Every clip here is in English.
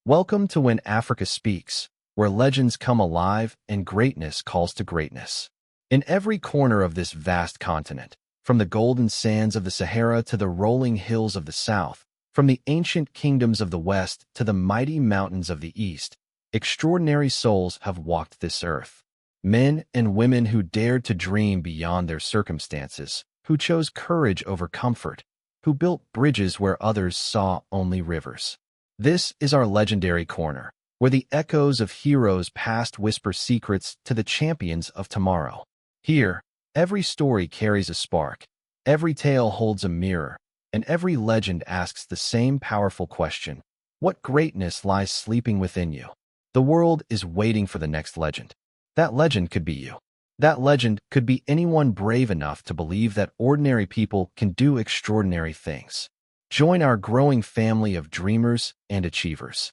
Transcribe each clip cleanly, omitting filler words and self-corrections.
Welcome to When Africa Speaks, where legends come alive and greatness calls to greatness. In every corner of this vast continent, from the golden sands of the Sahara to the rolling hills of the south, from the ancient kingdoms of the west to the mighty mountains of the east, extraordinary souls have walked this earth. Men and women who dared to dream beyond their circumstances, who chose courage over comfort, who built bridges where others saw only rivers. This is our legendary corner, where the echoes of heroes past whisper secrets to the champions of tomorrow. Here, every story carries a spark, every tale holds a mirror, and every legend asks the same powerful question: what greatness lies sleeping within you? The world is waiting for the next legend. That legend could be you. That legend could be anyone brave enough to believe that ordinary people can do extraordinary things. Join our growing family of dreamers and achievers.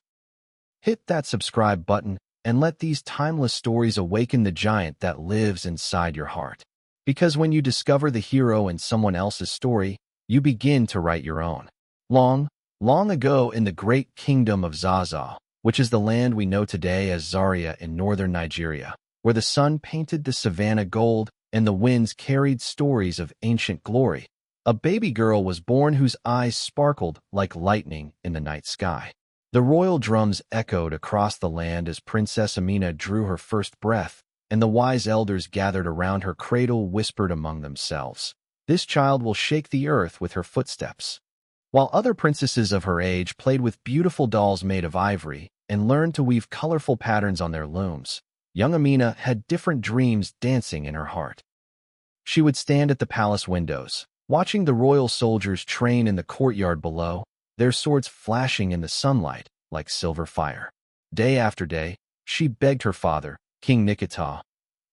Hit that subscribe button and let these timeless stories awaken the giant that lives inside your heart. Because when you discover the hero in someone else's story, you begin to write your own. Long, long ago in the great kingdom of Zazzau, which is the land we know today as Zaria in northern Nigeria, where the sun painted the savannah gold and the winds carried stories of ancient glory, a baby girl was born whose eyes sparkled like lightning in the night sky. The royal drums echoed across the land as Princess Amina drew her first breath, and the wise elders gathered around her cradle whispered among themselves, "This child will shake the earth with her footsteps." While other princesses of her age played with beautiful dolls made of ivory and learned to weave colorful patterns on their looms, young Amina had different dreams dancing in her heart. She would stand at the palace windows, watching the royal soldiers train in the courtyard below, their swords flashing in the sunlight like silver fire. Day after day, she begged her father, King Nikita,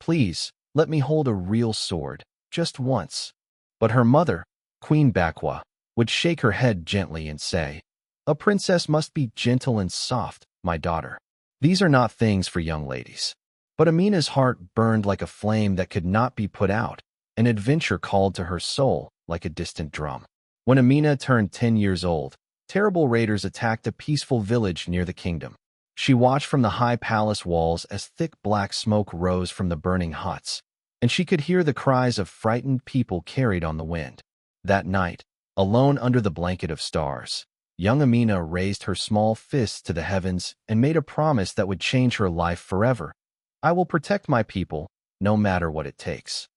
"Please, let me hold a real sword, just once." But her mother, Queen Bakwa, would shake her head gently and say, "A princess must be gentle and soft, my daughter. These are not things for young ladies." But Amina's heart burned like a flame that could not be put out. An adventure called to her soul like a distant drum. When Amina turned 10 years old, terrible raiders attacked a peaceful village near the kingdom. She watched from the high palace walls as thick black smoke rose from the burning huts, and she could hear the cries of frightened people carried on the wind. That night, alone under the blanket of stars, young Amina raised her small fists to the heavens and made a promise that would change her life forever. "I will protect my people, no matter what it takes.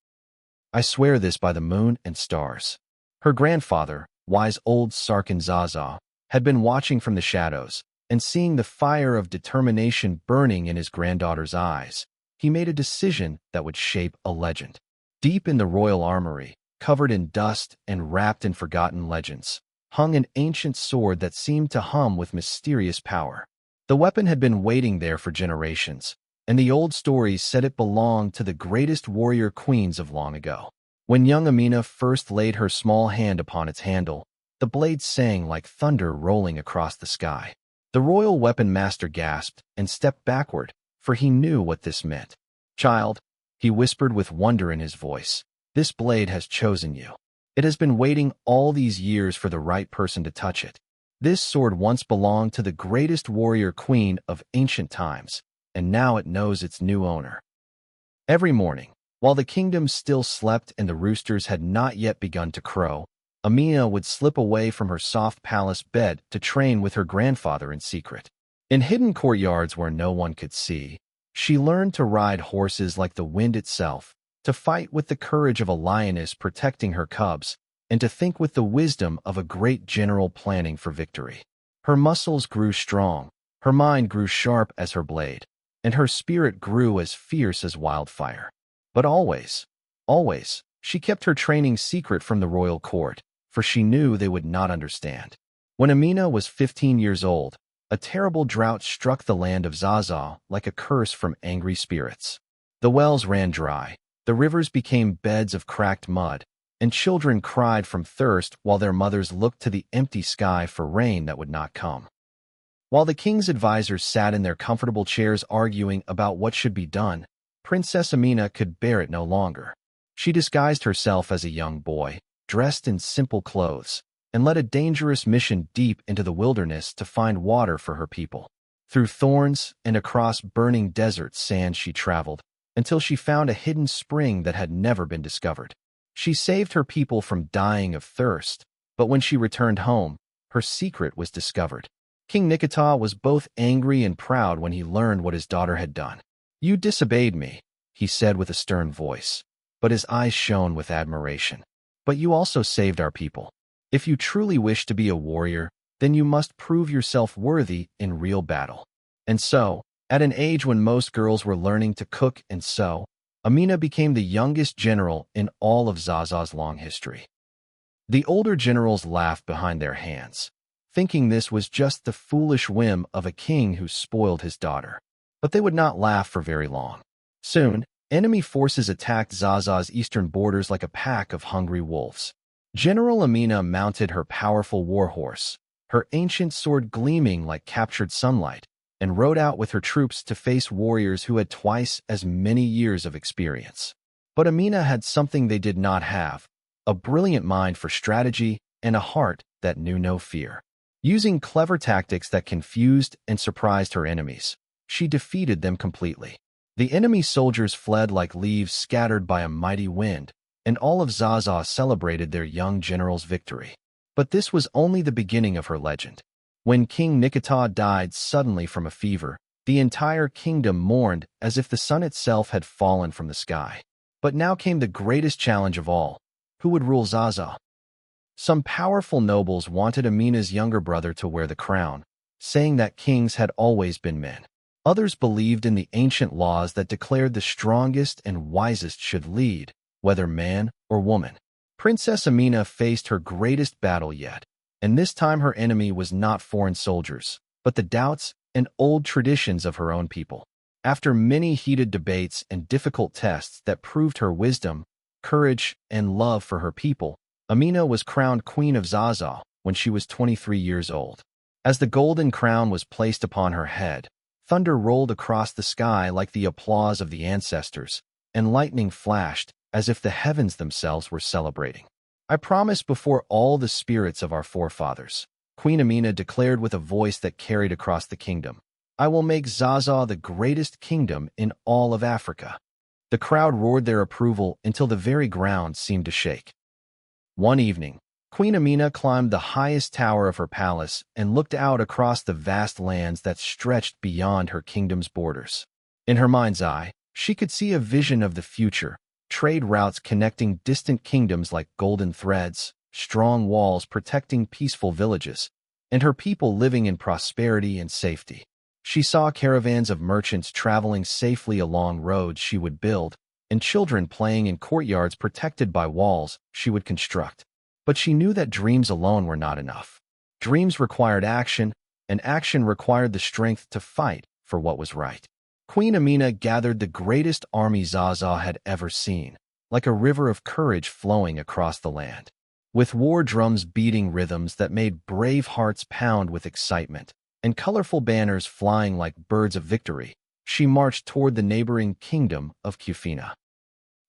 I swear this by the moon and stars." Her grandfather, wise old Sarkin Zaza, had been watching from the shadows, and seeing the fire of determination burning in his granddaughter's eyes, he made a decision that would shape a legend. Deep in the royal armory, covered in dust and wrapped in forgotten legends, hung an ancient sword that seemed to hum with mysterious power. The weapon had been waiting there for generations, and the old stories said it belonged to the greatest warrior queens of long ago. When young Amina first laid her small hand upon its handle, the blade sang like thunder rolling across the sky. The royal weapon master gasped and stepped backward, for he knew what this meant. "Child," he whispered with wonder in his voice, "this blade has chosen you. It has been waiting all these years for the right person to touch it. This sword once belonged to the greatest warrior queen of ancient times, and now it knows its new owner." Every morning, while the kingdom still slept and the roosters had not yet begun to crow, Amina would slip away from her soft palace bed to train with her grandfather in secret. In hidden courtyards where no one could see, she learned to ride horses like the wind itself, to fight with the courage of a lioness protecting her cubs, and to think with the wisdom of a great general planning for victory. Her muscles grew strong, her mind grew sharp as her blade, and her spirit grew as fierce as wildfire. But always, always, she kept her training secret from the royal court, for she knew they would not understand. When Amina was 15 years old, a terrible drought struck the land of Zazzau like a curse from angry spirits. The wells ran dry, the rivers became beds of cracked mud, and children cried from thirst while their mothers looked to the empty sky for rain that would not come. While the king's advisors sat in their comfortable chairs arguing about what should be done, Princess Amina could bear it no longer. She disguised herself as a young boy, dressed in simple clothes, and led a dangerous mission deep into the wilderness to find water for her people. Through thorns and across burning desert sands she traveled, until she found a hidden spring that had never been discovered. She saved her people from dying of thirst, but when she returned home, her secret was discovered. King Nikita was both angry and proud when he learned what his daughter had done. "You disobeyed me," he said with a stern voice, but his eyes shone with admiration. "But you also saved our people. If you truly wish to be a warrior, then you must prove yourself worthy in real battle." And so, at an age when most girls were learning to cook and sew, Amina became the youngest general in all of Zazzau's long history. The older generals laughed behind their hands, thinking this was just the foolish whim of a king who spoiled his daughter. But they would not laugh for very long. Soon, enemy forces attacked Zazzau's eastern borders like a pack of hungry wolves. General Amina mounted her powerful war horse, her ancient sword gleaming like captured sunlight, and rode out with her troops to face warriors who had twice as many years of experience. But Amina had something they did not have: a brilliant mind for strategy and a heart that knew no fear. Using clever tactics that confused and surprised her enemies, she defeated them completely. The enemy soldiers fled like leaves scattered by a mighty wind, and all of Zazzau celebrated their young general's victory. But this was only the beginning of her legend. When King Nikita died suddenly from a fever, the entire kingdom mourned as if the sun itself had fallen from the sky. But now came the greatest challenge of all: who would rule Zazzau? Some powerful nobles wanted Amina's younger brother to wear the crown, saying that kings had always been men. Others believed in the ancient laws that declared the strongest and wisest should lead, whether man or woman. Princess Amina faced her greatest battle yet, and this time her enemy was not foreign soldiers, but the doubts and old traditions of her own people. After many heated debates and difficult tests that proved her wisdom, courage, and love for her people, Amina was crowned Queen of Zazzau when she was 23 years old. As the golden crown was placed upon her head, thunder rolled across the sky like the applause of the ancestors, and lightning flashed as if the heavens themselves were celebrating. "I promise before all the spirits of our forefathers," Queen Amina declared with a voice that carried across the kingdom, "I will make Zazzau the greatest kingdom in all of Africa." The crowd roared their approval until the very ground seemed to shake. One evening, Queen Amina climbed the highest tower of her palace and looked out across the vast lands that stretched beyond her kingdom's borders. In her mind's eye, she could see a vision of the future: trade routes connecting distant kingdoms like golden threads, strong walls protecting peaceful villages, and her people living in prosperity and safety. She saw caravans of merchants traveling safely along roads she would build, and children playing in courtyards protected by walls she would construct. But she knew that dreams alone were not enough. Dreams required action, and action required the strength to fight for what was right. Queen Amina gathered the greatest army Zazzau had ever seen, like a river of courage flowing across the land. With war drums beating rhythms that made brave hearts pound with excitement, and colorful banners flying like birds of victory, she marched toward the neighboring kingdom of Kufina.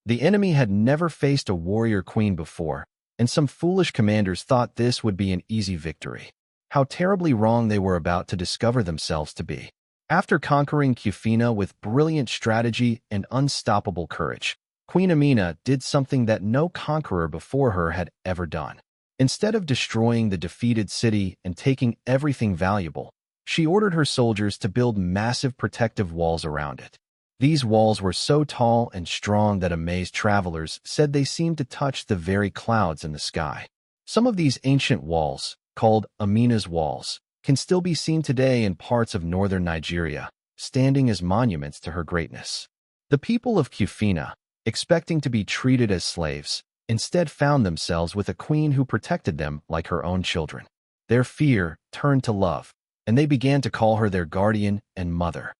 The enemy had never faced a warrior queen before, and some foolish commanders thought this would be an easy victory. How terribly wrong they were about to discover themselves to be. After conquering Kufina with brilliant strategy and unstoppable courage, Queen Amina did something that no conqueror before her had ever done. Instead of destroying the defeated city and taking everything valuable, she ordered her soldiers to build massive protective walls around it. These walls were so tall and strong that amazed travelers said they seemed to touch the very clouds in the sky. Some of these ancient walls, called Amina's walls, can still be seen today in parts of northern Nigeria, standing as monuments to her greatness. The people of Kufina, expecting to be treated as slaves, instead found themselves with a queen who protected them like her own children. Their fear turned to love, and they began to call her their guardian and mother.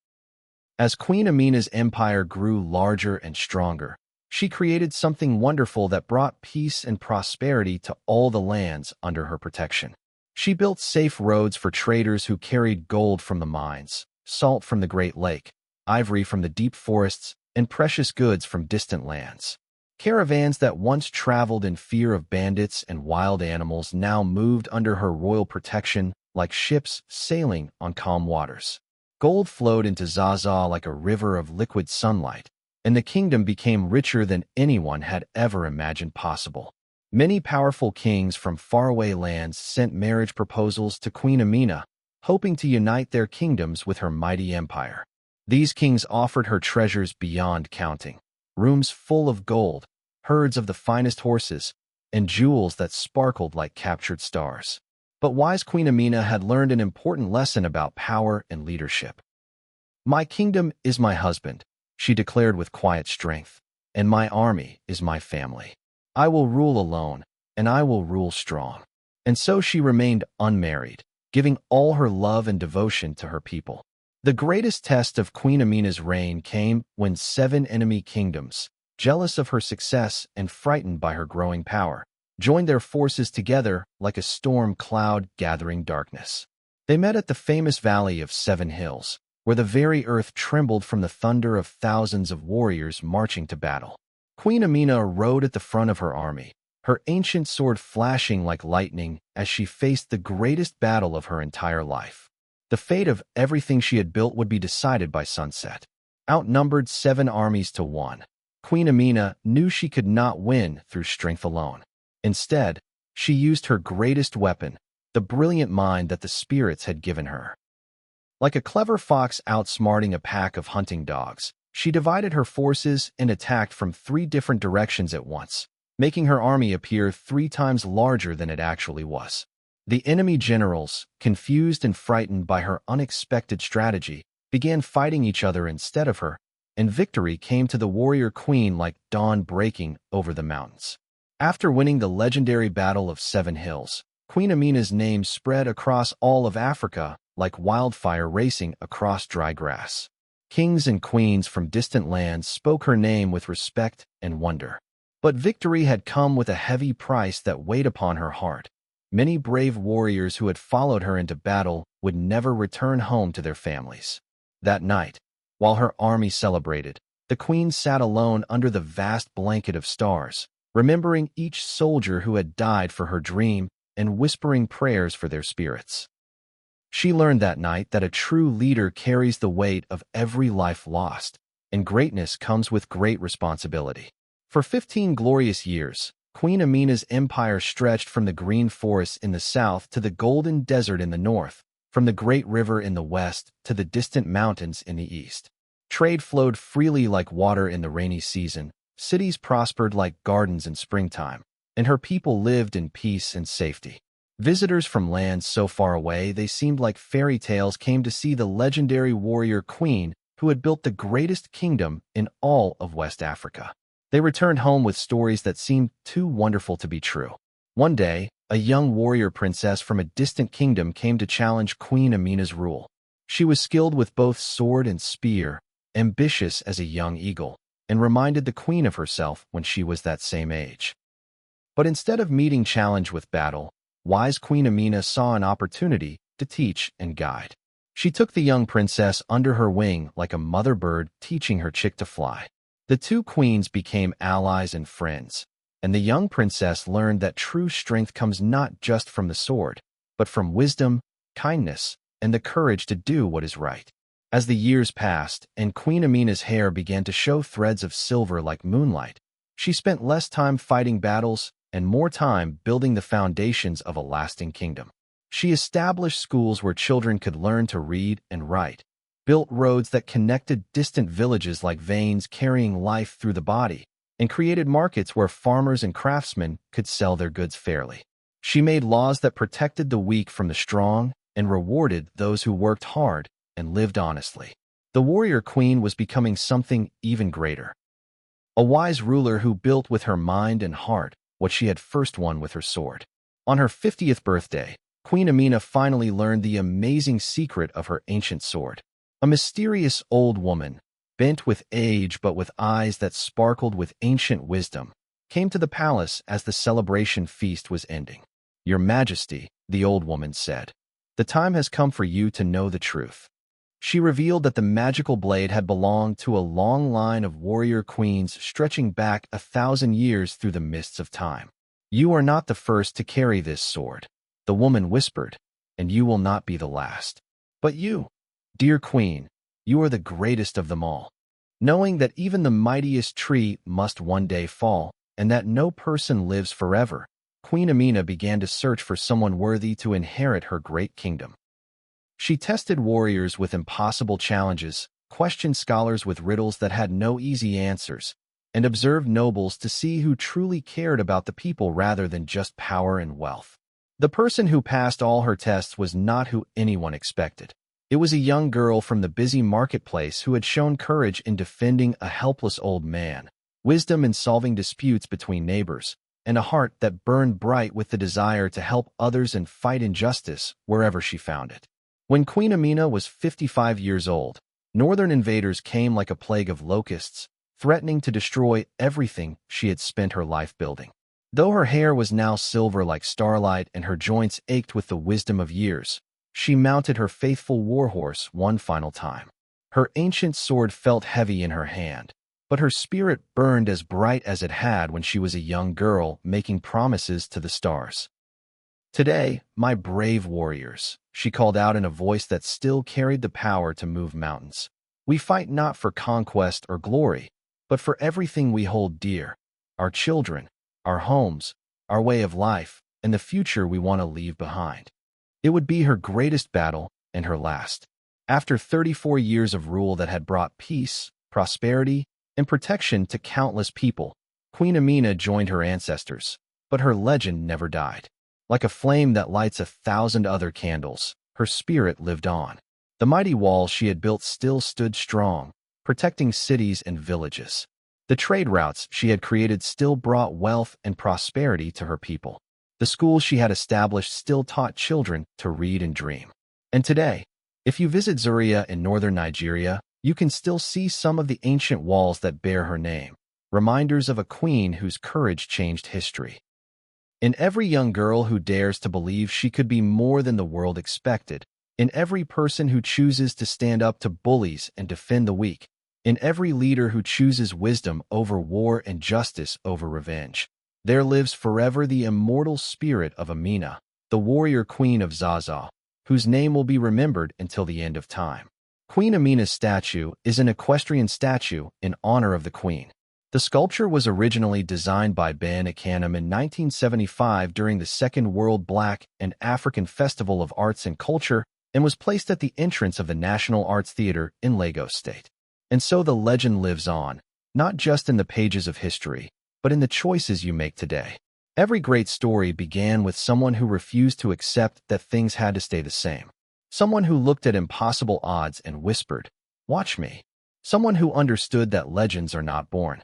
As Queen Amina's empire grew larger and stronger, she created something wonderful that brought peace and prosperity to all the lands under her protection. She built safe roads for traders who carried gold from the mines, salt from the Great Lake, ivory from the deep forests, and precious goods from distant lands. Caravans that once traveled in fear of bandits and wild animals now moved under her royal protection like ships sailing on calm waters. Gold flowed into Zazzau like a river of liquid sunlight, and the kingdom became richer than anyone had ever imagined possible. Many powerful kings from faraway lands sent marriage proposals to Queen Amina, hoping to unite their kingdoms with her mighty empire. These kings offered her treasures beyond counting, rooms full of gold, herds of the finest horses, and jewels that sparkled like captured stars. But wise Queen Amina had learned an important lesson about power and leadership. "My kingdom is my husband," she declared with quiet strength, "and my army is my family. I will rule alone, and I will rule strong." And so she remained unmarried, giving all her love and devotion to her people. The greatest test of Queen Amina's reign came when 7 enemy kingdoms, jealous of her success and frightened by her growing power, joined their forces together like a storm cloud gathering darkness. They met at the famous Valley of 7 Hills, where the very earth trembled from the thunder of thousands of warriors marching to battle. Queen Amina rode at the front of her army, her ancient sword flashing like lightning as she faced the greatest battle of her entire life. The fate of everything she had built would be decided by sunset. Outnumbered 7 armies to 1, Queen Amina knew she could not win through strength alone. Instead, she used her greatest weapon, the brilliant mind that the spirits had given her. Like a clever fox outsmarting a pack of hunting dogs, she divided her forces and attacked from 3 different directions at once, making her army appear 3 times larger than it actually was. The enemy generals, confused and frightened by her unexpected strategy, began fighting each other instead of her, and victory came to the warrior queen like dawn breaking over the mountains. After winning the legendary Battle of 7 Hills, Queen Amina's name spread across all of Africa like wildfire racing across dry grass. Kings and queens from distant lands spoke her name with respect and wonder. But victory had come with a heavy price that weighed upon her heart. Many brave warriors who had followed her into battle would never return home to their families. That night, while her army celebrated, the queen sat alone under the vast blanket of stars, remembering each soldier who had died for her dream and whispering prayers for their spirits. She learned that night that a true leader carries the weight of every life lost, and greatness comes with great responsibility. For 15 glorious years, Queen Amina's empire stretched from the green forests in the south to the golden desert in the north, from the great river in the west to the distant mountains in the east. Trade flowed freely like water in the rainy season, cities prospered like gardens in springtime, and her people lived in peace and safety. Visitors from lands so far away they seemed like fairy tales came to see the legendary warrior queen who had built the greatest kingdom in all of West Africa. They returned home with stories that seemed too wonderful to be true. One day, a young warrior princess from a distant kingdom came to challenge Queen Amina's rule. She was skilled with both sword and spear, ambitious as a young eagle, and reminded the queen of herself when she was that same age. But instead of meeting challenge with battle, wise Queen Amina saw an opportunity to teach and guide. She took the young princess under her wing like a mother bird teaching her chick to fly. The 2 queens became allies and friends, and the young princess learned that true strength comes not just from the sword, but from wisdom, kindness, and the courage to do what is right. As the years passed and Queen Amina's hair began to show threads of silver like moonlight, she spent less time fighting battles and more time building the foundations of a lasting kingdom. She established schools where children could learn to read and write, built roads that connected distant villages like veins carrying life through the body, and created markets where farmers and craftsmen could sell their goods fairly. She made laws that protected the weak from the strong and rewarded those who worked hard and lived honestly. The warrior queen was becoming something even greater. A wise ruler who built with her mind and heart what she had first won with her sword. On her 50th birthday, Queen Amina finally learned the amazing secret of her ancient sword. A mysterious old woman, bent with age but with eyes that sparkled with ancient wisdom, came to the palace as the celebration feast was ending. "Your Majesty," the old woman said, "the time has come for you to know the truth." She revealed that the magical blade had belonged to a long line of warrior queens stretching back 1,000 years through the mists of time. "You are not the first to carry this sword," the woman whispered, "and you will not be the last. But you, Dear Queen, you are the greatest of them all. Knowing that even the mightiest tree must one day fall, and that no person lives forever, Queen Amina began to search for someone worthy to inherit her great kingdom. She tested warriors with impossible challenges, questioned scholars with riddles that had no easy answers, and observed nobles to see who truly cared about the people rather than just power and wealth. The person who passed all her tests was not who anyone expected. It was a young girl from the busy marketplace who had shown courage in defending a helpless old man, wisdom in solving disputes between neighbors, and a heart that burned bright with the desire to help others and fight injustice wherever she found it. When Queen Amina was 55 years old, northern invaders came like a plague of locusts, threatening to destroy everything she had spent her life building. Though her hair was now silver like starlight and her joints ached with the wisdom of years, she mounted her faithful warhorse one final time. Her ancient sword felt heavy in her hand, but her spirit burned as bright as it had when she was a young girl making promises to the stars. Today, my brave warriors, she called out in a voice that still carried the power to move mountains. We fight not for conquest or glory, but for everything we hold dear, our children, our homes, our way of life, and the future we want to leave behind. It would be her greatest battle and her last. After 34 years of rule that had brought peace, prosperity, and protection to countless people, Queen Amina joined her ancestors, but her legend never died. Like a flame that lights 1,000 other candles, her spirit lived on. The mighty walls she had built still stood strong, protecting cities and villages. The trade routes she had created still brought wealth and prosperity to her people. The schools she had established still taught children to read and dream. And today, if you visit Zaria in northern Nigeria, you can still see some of the ancient walls that bear her name, reminders of a queen whose courage changed history. In every young girl who dares to believe she could be more than the world expected, in every person who chooses to stand up to bullies and defend the weak, in every leader who chooses wisdom over war and justice over revenge, there lives forever the immortal spirit of Amina, the warrior queen of Zazzau, whose name will be remembered until the end of time. Queen Amina's statue is an equestrian statue in honor of the queen. The sculpture was originally designed by Ben Akanam in 1975 during the Second World Black and African Festival of Arts and Culture and was placed at the entrance of the National Arts Theatre in Lagos State. And so the legend lives on, not just in the pages of history, but in the choices you make today. Every great story began with someone who refused to accept that things had to stay the same. Someone who looked at impossible odds and whispered, "Watch me." Someone who understood that legends are not born.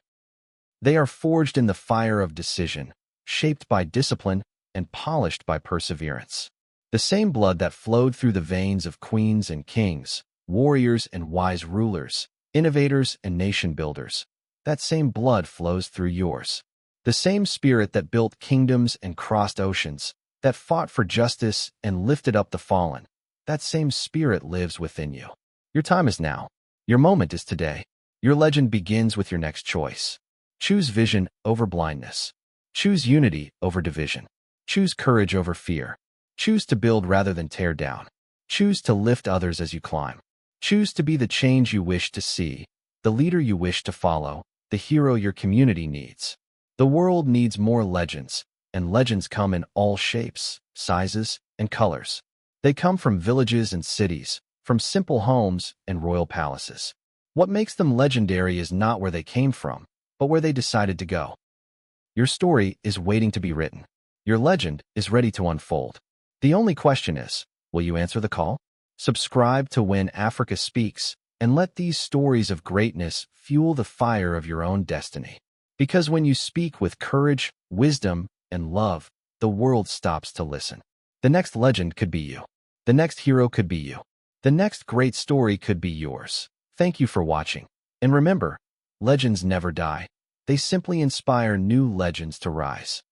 They are forged in the fire of decision, shaped by discipline, and polished by perseverance. The same blood that flowed through the veins of queens and kings, warriors and wise rulers, innovators and nation builders, that same blood flows through yours. The same spirit that built kingdoms and crossed oceans, that fought for justice and lifted up the fallen, that same spirit lives within you. Your time is now. Your moment is today. Your legend begins with your next choice. Choose vision over blindness. Choose unity over division. Choose courage over fear. Choose to build rather than tear down. Choose to lift others as you climb. Choose to be the change you wish to see, the leader you wish to follow, the hero your community needs. The world needs more legends, and legends come in all shapes, sizes, and colors. They come from villages and cities, from simple homes and royal palaces. What makes them legendary is not where they came from, but where they decided to go. Your story is waiting to be written. Your legend is ready to unfold. The only question is, will you answer the call? Subscribe to When Africa Speaks, and let these stories of greatness fuel the fire of your own destiny. Because when you speak with courage, wisdom, and love, the world stops to listen. The next legend could be you. The next hero could be you. The next great story could be yours. Thank you for watching. And remember, legends never die. They simply inspire new legends to rise.